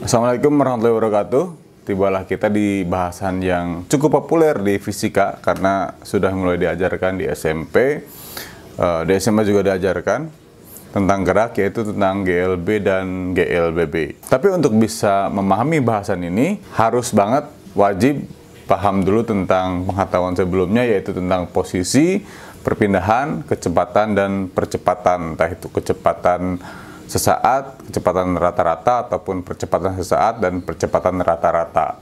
Assalamualaikum warahmatullahi wabarakatuh. Tibalah kita di bahasan yang cukup populer di fisika karena sudah mulai diajarkan di SMP. Di SMA juga diajarkan tentang gerak, yaitu tentang GLB dan GLBB. Tapi untuk bisa memahami bahasan ini harus banget wajib paham dulu tentang pengetahuan sebelumnya, yaitu tentang posisi, perpindahan, kecepatan, dan percepatan. Entah itu kecepatan sesaat, kecepatan rata-rata, ataupun percepatan sesaat dan percepatan rata-rata.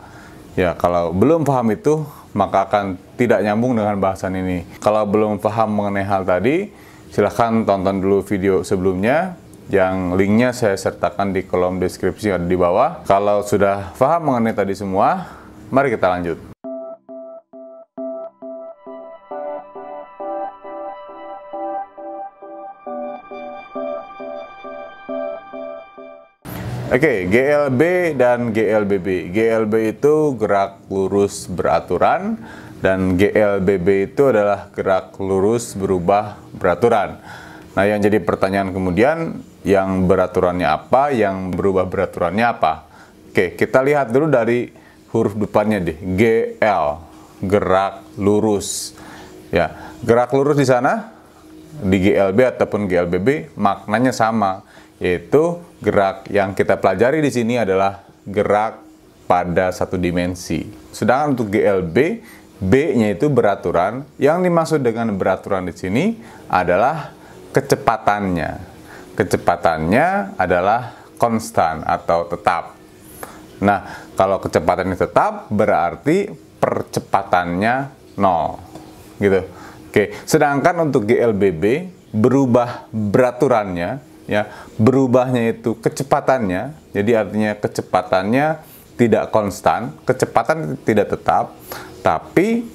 Ya, kalau belum paham itu, maka akan tidak nyambung dengan bahasan ini. Kalau belum paham mengenai hal tadi, silahkan tonton dulu video sebelumnya, yang linknya saya sertakan di kolom deskripsi yang ada di bawah. Kalau sudah paham mengenai tadi semua, mari kita lanjut. Oke, GLB dan GLBB. GLB itu gerak lurus beraturan, dan GLBB itu adalah gerak lurus berubah beraturan. Nah, yang jadi pertanyaan kemudian, yang beraturannya apa, yang berubah beraturannya apa? Oke, kita lihat dulu dari huruf depannya deh. GL, gerak lurus. Ya, gerak lurus di sana, di GLB ataupun GLBB, maknanya sama, yaitu gerak yang kita pelajari di sini adalah gerak pada satu dimensi. Sedangkan untuk GLB, B-nya itu beraturan. Yang dimaksud dengan beraturan di sini adalah kecepatannya. Kecepatannya adalah konstan atau tetap. Nah, kalau kecepatannya tetap berarti percepatannya 0. Gitu. Oke, sedangkan untuk GLBB berubah beraturannya, ya, berubahnya itu kecepatannya, jadi artinya kecepatannya tidak konstan, kecepatan tidak tetap, tapi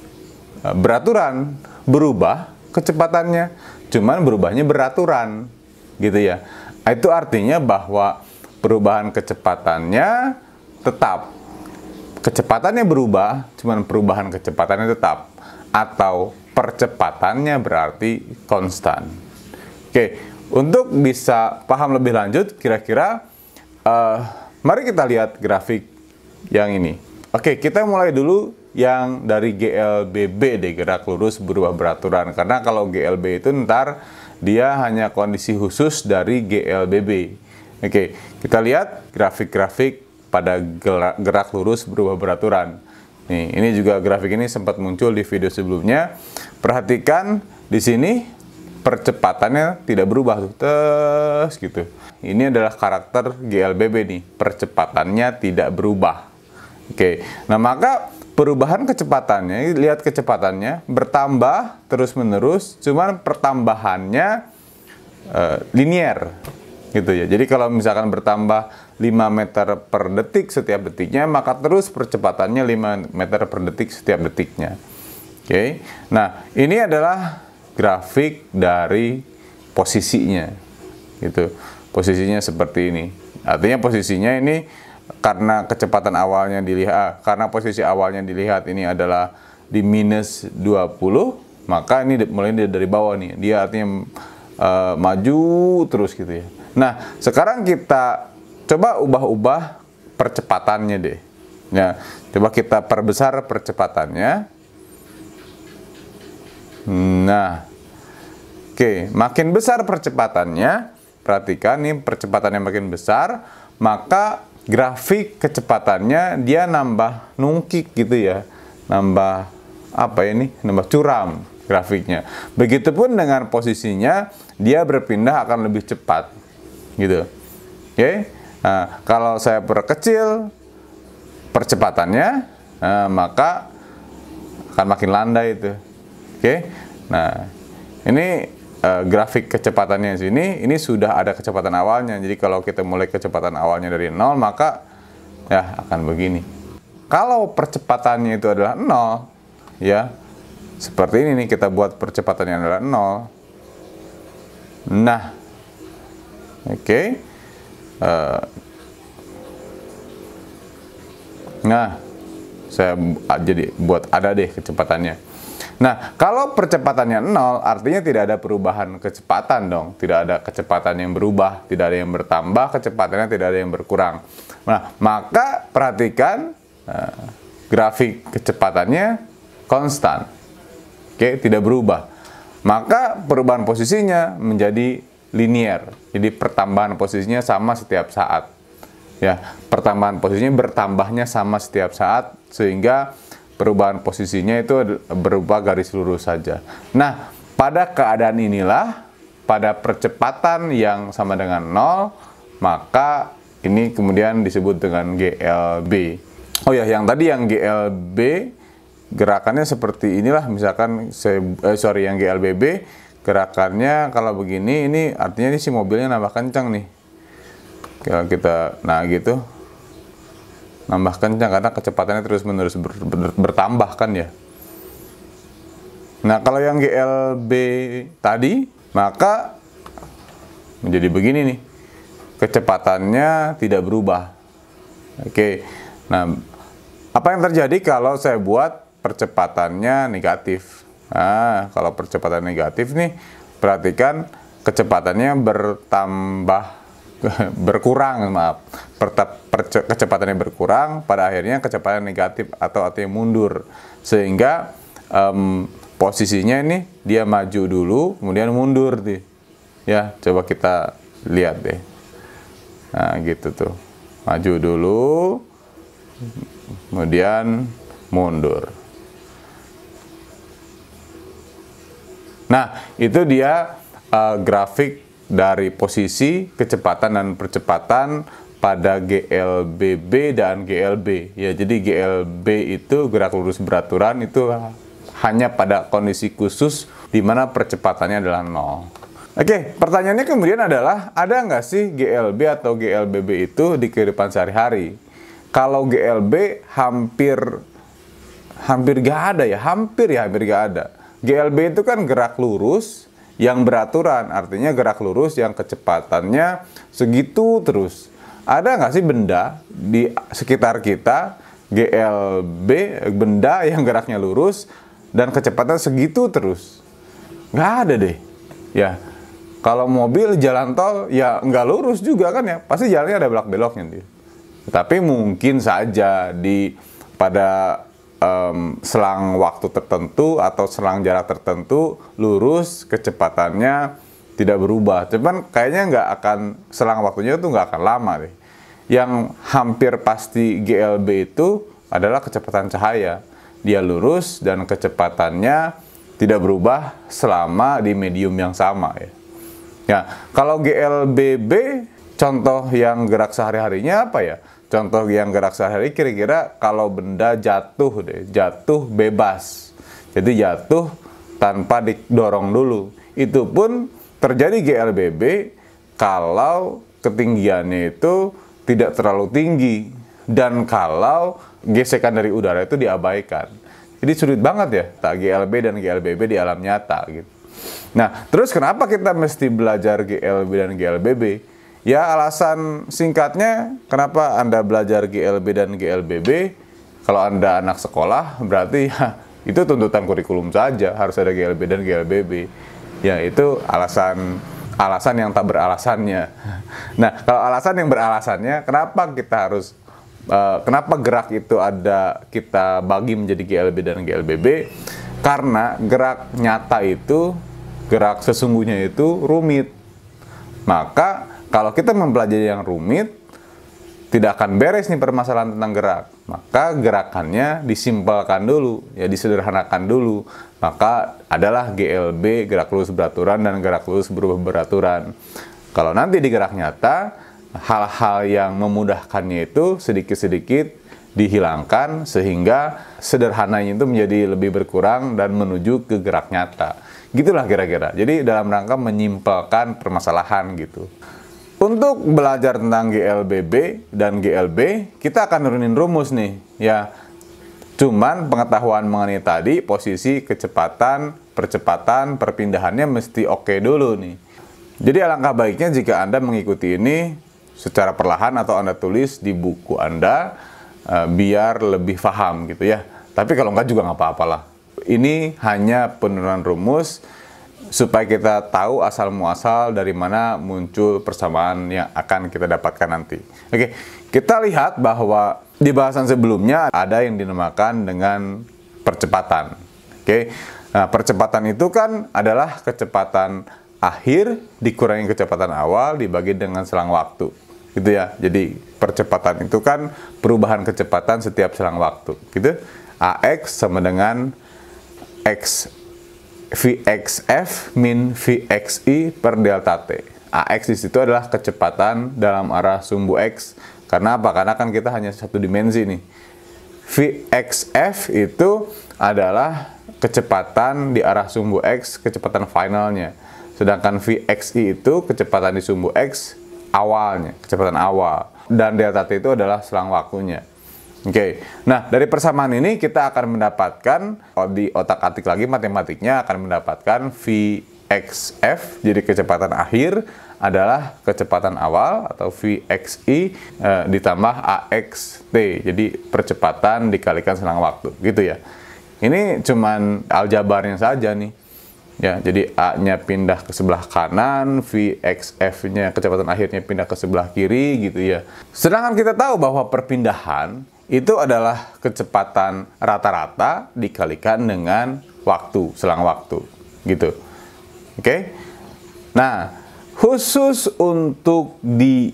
beraturan, berubah kecepatannya, cuman berubahnya beraturan, gitu ya. Itu artinya bahwa perubahan kecepatannya tetap, kecepatannya berubah, cuman perubahan kecepatannya tetap, atau percepatannya berarti konstan. Oke. Untuk bisa paham lebih lanjut, kira-kira mari kita lihat grafik yang ini. Oke, kita mulai dulu yang dari GLBB deh, gerak lurus berubah beraturan. Karena kalau GLB itu ntar dia hanya kondisi khusus dari GLBB. Oke, kita lihat grafik-grafik pada gerak lurus berubah beraturan. Nih, ini juga grafik ini sempat muncul di video sebelumnya. Perhatikan di sini, percepatannya tidak berubah tuh, terus gitu. Ini adalah karakter GLBB nih, percepatannya tidak berubah. Oke, nah maka perubahan kecepatannya, lihat kecepatannya bertambah terus-menerus, cuman pertambahannya linier, gitu ya. Jadi kalau misalkan bertambah 5 meter per detik setiap detiknya, maka terus percepatannya 5 meter per detik setiap detiknya. Oke, nah ini adalah grafik dari posisinya, gitu. Posisinya seperti ini. Artinya posisinya ini karena kecepatan awalnya dilihat, karena posisi awalnya dilihat ini adalah di minus 20, maka ini mulai dari bawah nih. Dia artinya maju terus gitu ya. Nah, sekarang kita coba ubah-ubah percepatannya deh. Ya, coba kita perbesar percepatannya. Nah, oke, makin besar percepatannya, perhatikan nih, percepatannya makin besar, maka grafik kecepatannya dia nambah nungkik gitu ya, nambah apa ini, nambah curam grafiknya. Begitupun dengan posisinya, dia berpindah akan lebih cepat, gitu. Oke, nah, kalau saya perkecil percepatannya, maka akan makin landai itu. Oke, nah ini grafik kecepatannya di sini, ini sudah ada kecepatan awalnya. Jadi kalau kita mulai kecepatan awalnya dari 0, maka ya akan begini. Kalau percepatannya itu adalah 0, ya seperti ini nih, kita buat percepatannya adalah 0. Nah, oke. Nah, saya jadi buat ada deh kecepatannya. Nah, kalau percepatannya 0, artinya tidak ada perubahan kecepatan dong. Tidak ada kecepatan yang berubah, tidak ada yang bertambah, kecepatannya tidak ada yang berkurang. Nah, maka perhatikan grafik kecepatannya konstan. Oke, tidak berubah. Maka perubahan posisinya menjadi linier. Jadi pertambahan posisinya sama setiap saat. Ya, pertambahan posisinya bertambahnya sama setiap saat, sehingga perubahan posisinya itu berupa garis lurus saja. Nah, pada keadaan inilah, pada percepatan yang sama dengan 0, maka ini kemudian disebut dengan GLB. Oh ya, yang tadi yang GLB gerakannya seperti inilah, misalkan yang GLBB gerakannya kalau begini, ini artinya ini si mobilnya nambah kencang nih. Kalau kita, nah gitu, nambah kencang karena kecepatannya terus-menerus bertambah kan ya. Nah, kalau yang GLB tadi, maka menjadi begini nih, kecepatannya tidak berubah. Oke, nah apa yang terjadi kalau saya buat percepatannya negatif? Nah, kalau percepatan negatif nih, perhatikan kecepatannya kecepatannya berkurang, pada akhirnya kecepatan negatif atau artinya mundur, sehingga posisinya ini dia maju dulu kemudian mundur nih. Ya, coba kita lihat deh. Nah, gitu tuh, maju dulu kemudian mundur. Nah, itu dia grafik dari posisi kecepatan dan percepatan pada GLBB dan GLB. Ya, jadi GLB itu gerak lurus beraturan, itu hanya pada kondisi khusus di mana percepatannya adalah 0. Oke, pertanyaannya kemudian adalah, ada nggak sih GLB atau GLBB itu di kehidupan sehari-hari? Kalau GLB hampir nggak ada ya, hampir nggak ada. GLB itu kan gerak lurus yang beraturan, artinya gerak lurus yang kecepatannya segitu terus. Ada nggak sih benda di sekitar kita, GLB, benda yang geraknya lurus dan kecepatan segitu terus? Nggak ada deh. Ya, kalau mobil jalan tol ya nggak lurus juga kan ya, pasti jalannya ada belok-beloknya. Tapi mungkin saja pada selang waktu tertentu atau selang jarak tertentu lurus, kecepatannya tidak berubah. Cuman kayaknya nggak akan, selang waktunya itu nggak akan lama deh. Yang hampir pasti GLB itu adalah kecepatan cahaya. Dia lurus dan kecepatannya tidak berubah selama di medium yang sama ya. Ya, kalau GLBB, contoh yang gerak sehari-harinya apa ya? Contoh yang gerak sehari-hari kira-kira kalau benda jatuh deh, jatuh bebas. Jadi jatuh tanpa didorong dulu. Itu pun terjadi GLBB kalau ketinggiannya itu tidak terlalu tinggi dan kalau gesekan dari udara itu diabaikan. Jadi sulit banget ya tak GLB dan GLBB di alam nyata gitu. Nah, terus kenapa kita mesti belajar GLB dan GLBB? Ya, alasan singkatnya kenapa Anda belajar GLB dan GLBB. Kalau Anda anak sekolah, berarti ya itu tuntutan kurikulum saja, harus ada GLB dan GLBB. Ya, itu alasan yang tak beralasannya. Nah, kalau alasan yang beralasannya, kenapa gerak itu ada kita bagi menjadi GLB dan GLBB? Karena gerak nyata itu, gerak sesungguhnya itu rumit. Maka kalau kita mempelajari yang rumit, tidak akan beres nih permasalahan tentang gerak. Maka gerakannya disimpelkan dulu, ya disederhanakan dulu. Maka adalah GLB, gerak lurus beraturan, dan gerak lurus berubah beraturan. Kalau nanti di gerak nyata, hal-hal yang memudahkannya itu sedikit-sedikit dihilangkan, sehingga sederhananya itu menjadi lebih berkurang dan menuju ke gerak nyata. Gitulah kira-kira. Jadi dalam rangka menyimpelkan permasalahan gitu. Untuk belajar tentang GLBB dan GLB, kita akan nurunin rumus nih, ya. Cuman pengetahuan mengenai tadi, posisi, kecepatan, percepatan, perpindahannya mesti oke dulu nih. Jadi alangkah baiknya jika Anda mengikuti ini secara perlahan atau Anda tulis di buku Anda, biar lebih paham gitu ya. Tapi kalau enggak juga nggak apa-apalah. ini hanya penurunan rumus supaya kita tahu asal muasal dari mana muncul persamaan yang akan kita dapatkan nanti. Oke, kita lihat bahwa di bahasan sebelumnya ada yang dinamakan dengan percepatan. Oke, nah percepatan itu kan adalah kecepatan akhir dikurangi kecepatan awal dibagi dengan selang waktu, gitu ya. Jadi percepatan itu kan perubahan kecepatan setiap selang waktu, gitu. AX sama dengan Vxf min Vxi per delta T. AX di situ adalah kecepatan dalam arah sumbu X. Karena apa? Karena kan kita hanya satu dimensi nih. Vxf itu adalah kecepatan di arah sumbu X, kecepatan finalnya. Sedangkan Vxi itu kecepatan di sumbu X awalnya, kecepatan awal. Dan delta T itu adalah selang waktunya. Oke, nah dari persamaan ini kita akan mendapatkan, di otak-atik lagi matematiknya akan mendapatkan Vxf, jadi kecepatan akhir adalah kecepatan awal atau Vxi ditambah Axt, jadi percepatan dikalikan selang waktu, gitu ya. Ini cuman aljabarnya saja nih. Ya, jadi A-nya pindah ke sebelah kanan, Vxf-nya kecepatan akhirnya pindah ke sebelah kiri, gitu ya. Sedangkan kita tahu bahwa perpindahan itu adalah kecepatan rata-rata dikalikan dengan waktu, selang waktu, gitu. Oke? Nah, khusus untuk di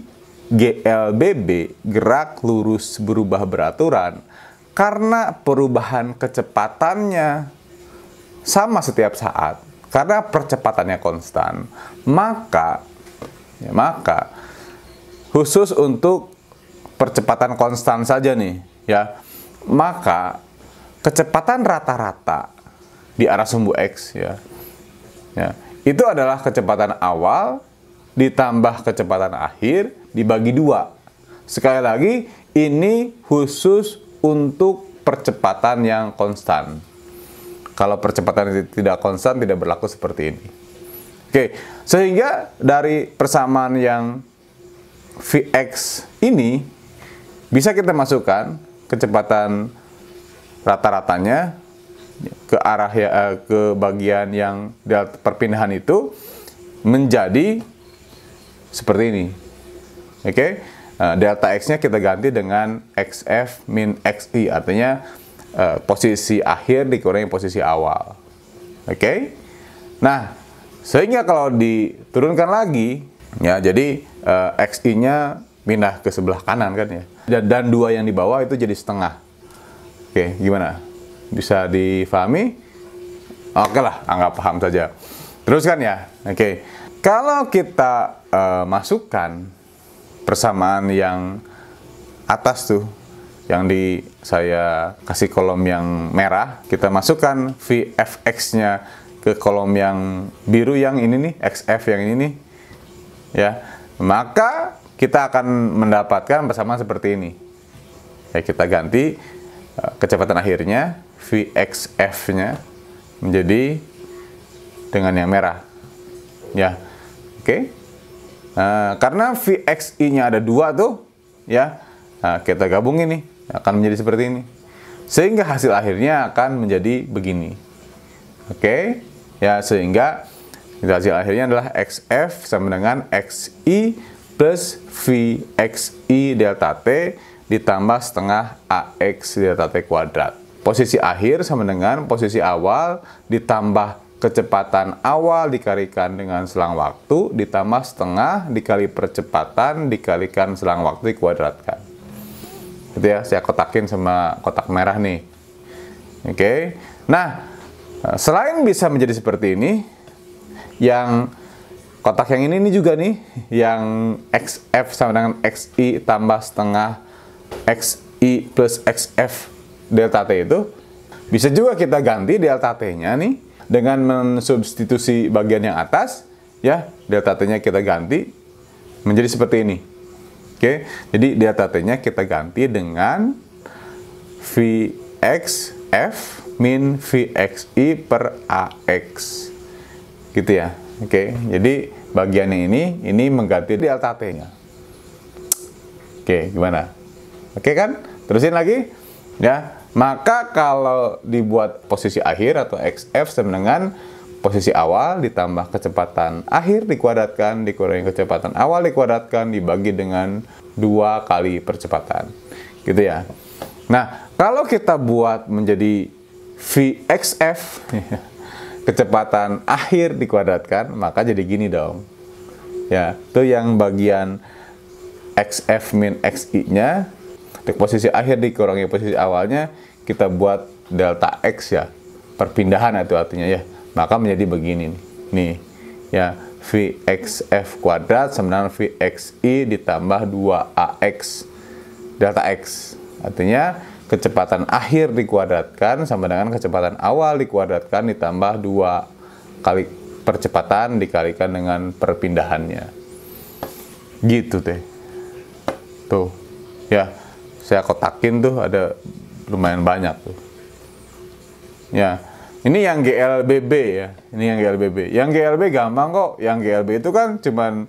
GLBB, gerak lurus berubah beraturan, karena perubahan kecepatannya sama setiap saat, karena percepatannya konstan, maka khusus untuk percepatan konstan saja nih, ya, maka kecepatan rata-rata di arah sumbu X, ya, itu adalah kecepatan awal ditambah kecepatan akhir dibagi 2. Sekali lagi, ini khusus untuk percepatan yang konstan. Kalau percepatan tidak konstan, tidak berlaku seperti ini. Oke, sehingga dari persamaan yang Vx ini bisa kita masukkan kecepatan rata-ratanya ke arah ke bagian yang delta perpindahan itu menjadi seperti ini. Oke, delta x-nya kita ganti dengan xf min xi, artinya posisi akhir dikurangi posisi awal. Oke, nah sehingga kalau diturunkan lagi, ya, jadi xi-nya pindah ke sebelah kanan kan ya. Dan 2 yang di bawah itu jadi setengah. Oke, gimana? Bisa difahami? Oke lah, anggap paham saja. Teruskan ya. Oke, kalau kita masukkan persamaan yang atas tuh, yang saya kasih kolom yang merah, kita masukkan Vfx-nya ke kolom yang biru yang ini nih, xf yang ini nih, ya, maka kita akan mendapatkan persamaan seperti ini. Ya, kita ganti kecepatan akhirnya Vxf-nya menjadi dengan yang merah. Ya, oke. Karena Vxi-nya ada 2 tuh, ya, kita gabungin nih, akan menjadi seperti ini. Sehingga hasil akhirnya akan menjadi begini. Oke, ya, sehingga hasil akhirnya adalah xf sama dengan xi plus Vxi delta T ditambah setengah AX delta T kuadrat. Posisi akhir sama dengan posisi awal ditambah kecepatan awal dikalikan dengan selang waktu ditambah setengah dikali percepatan dikalikan selang waktu dikuadratkan. Gitu ya, saya kotakin sama kotak merah nih. Oke. Nah, selain bisa menjadi seperti ini, yang kotak yang ini juga nih, yang xf sama dengan xi tambah setengah xi plus xf delta t itu, bisa juga kita ganti delta t-nya nih dengan mensubstitusi bagian yang atas, ya, delta t-nya kita ganti menjadi seperti ini. Oke, jadi delta t-nya kita ganti dengan Vxf min Vxi per Ax. Gitu ya. Oke, jadi bagian yang ini mengganti delta t-nya. Oke, gimana? Oke kan? Terusin lagi. Ya, Maka kalau dibuat posisi akhir atau XF sama dengan posisi awal ditambah kecepatan akhir dikuadratkan dikurangi kecepatan awal dikuadratkan dibagi dengan 2 kali percepatan. Gitu ya. Nah, kalau kita buat menjadi VXF, kecepatan akhir dikuadratkan, maka jadi gini dong. Ya, itu yang bagian XF min XI-nya, di posisi akhir dikurangi posisi awalnya, kita buat delta X ya, perpindahan itu artinya ya. Maka menjadi begini nih, ya, VXF kuadrat sama dengan VXI ditambah 2AX delta X. Artinya kecepatan akhir dikuadratkan sama dengan kecepatan awal dikuadratkan ditambah 2 kali percepatan dikalikan dengan perpindahannya. Gitu deh. Tuh. Ya, saya kotakin tuh ada lumayan banyak tuh. Ya, ini yang GLBB ya. Ini yang GLBB. Yang GLB gampang kok. Yang GLB itu kan cuman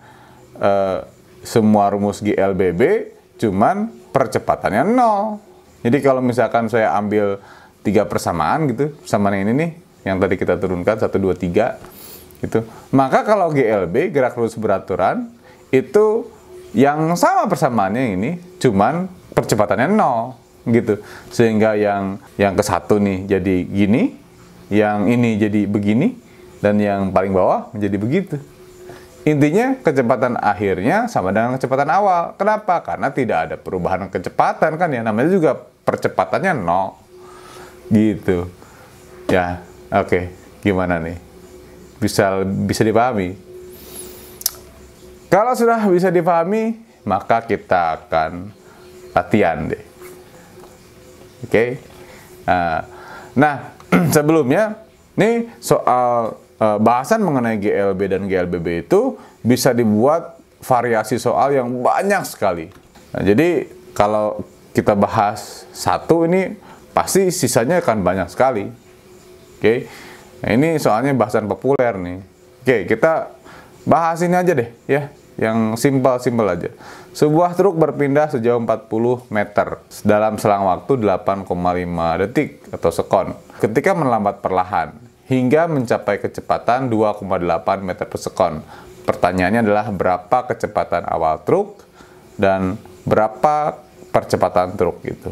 semua rumus GLBB cuman percepatannya 0. Jadi kalau misalkan saya ambil 3 persamaan gitu, persamaan ini nih, yang tadi kita turunkan 1, 2, 3 gitu. Maka kalau GLB, gerak lurus beraturan, itu yang sama persamaannya ini, cuman percepatannya 0 gitu. Sehingga yang ke satu nih jadi gini, yang ini jadi begini, dan yang paling bawah menjadi begitu. Intinya kecepatan akhirnya sama dengan kecepatan awal. Kenapa? Karena tidak ada perubahan kecepatan kan ya. Namanya juga percepatannya 0. Gitu. Ya, oke. Gimana nih? Bisa dipahami? Kalau sudah bisa dipahami, maka kita akan latihan deh. Oke. Nah, sebelumnya nih soal bahasan mengenai GLB dan GLBB itu bisa dibuat variasi soal yang banyak sekali. Nah, jadi kalau kita bahas satu ini pasti sisanya akan banyak sekali. Oke. Nah, ini soalnya bahasan populer nih. Oke, kita bahas ini aja deh ya, yang simpel-simpel aja. Sebuah truk berpindah sejauh 40 meter dalam selang waktu 8,5 detik atau sekon. Ketika melambat perlahan hingga mencapai kecepatan 2,8 meter per sekon. Pertanyaannya adalah berapa kecepatan awal truk dan berapa percepatan truk gitu.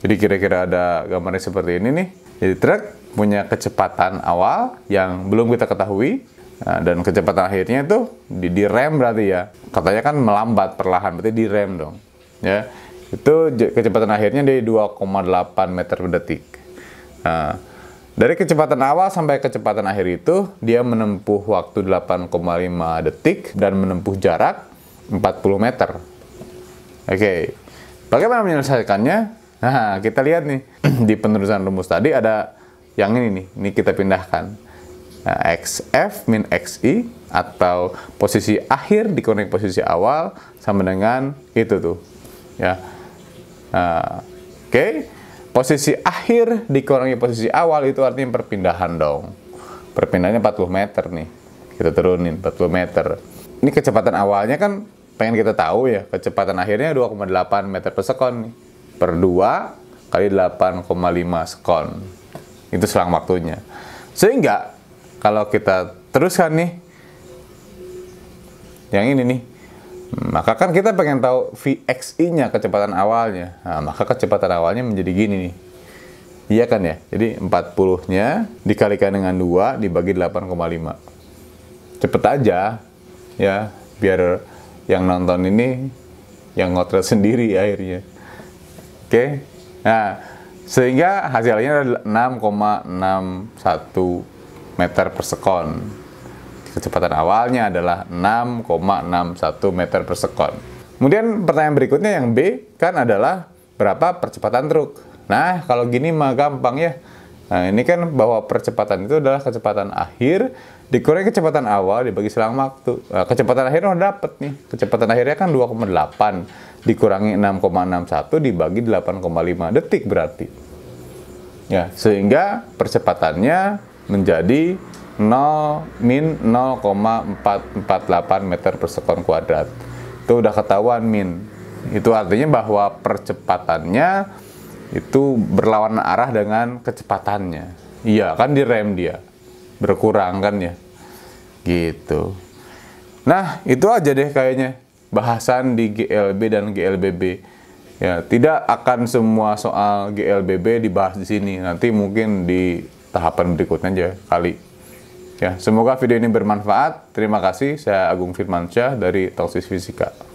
Jadi kira-kira ada gambarnya seperti ini nih. Jadi truk punya kecepatan awal yang belum kita ketahui. Nah, dan kecepatan akhirnya itu direm berarti ya. Katanya kan melambat perlahan, berarti direm dong. Ya. Itu kecepatan akhirnya di 2,8 meter per detik. Nah, dari kecepatan awal sampai kecepatan akhir itu, dia menempuh waktu 8,5 detik dan menempuh jarak 40 meter. Oke, bagaimana menyelesaikannya? Nah, kita lihat nih, di penerusan rumus tadi ada yang ini nih, ini kita pindahkan. Nah, XF min XI, atau posisi akhir dikurangi posisi awal, sama dengan itu tuh. Ya. Nah, oke. Posisi akhir dikurangi posisi awal itu artinya perpindahan dong. Perpindahannya 40 meter nih. Kita turunin 40 meter. Ini kecepatan awalnya kan pengen kita tahu ya. Kecepatan akhirnya 2,8 meter per sekon nih. Per 2 kali 8,5 sekon. Itu selang waktunya. Sehingga kalau kita teruskan nih, yang ini nih, maka kan kita pengen tahu VXI-nya, kecepatan awalnya. Nah, maka kecepatan awalnya menjadi gini nih. Iya kan ya? Jadi 40-nya dikalikan dengan 2 dibagi 8,5. Cepet aja ya, biar yang nonton ini yang ngotret sendiri akhirnya. Oke. Nah, sehingga hasilnya adalah 6,61 meter per sekon. Kecepatan awalnya adalah 6,61 meter per sekon. Kemudian pertanyaan berikutnya yang B kan adalah berapa percepatan truk. Nah, kalau gini mah gampang ya. Nah, ini kan bahwa percepatan itu adalah kecepatan akhir dikurangi kecepatan awal dibagi selang waktu. Nah, kecepatan akhirnya udah dapet nih. Kecepatan akhirnya kan 2,8 dikurangi 6,61 dibagi 8,5 detik berarti. Ya, sehingga percepatannya menjadi min 0,448 meter per sekon kuadrat. Itu udah ketahuan min. Itu artinya bahwa percepatannya itu berlawanan arah dengan kecepatannya. Iya, kan direm dia. Berkurang kan ya. Gitu. Nah, itu aja deh kayaknya bahasan di GLB dan GLBB. Ya, tidak akan semua soal GLBB dibahas di sini. Nanti mungkin di tahapan berikutnya aja kali. Ya, semoga video ini bermanfaat. Terima kasih. Saya Agung Firmansyah dari Toksis Fisika.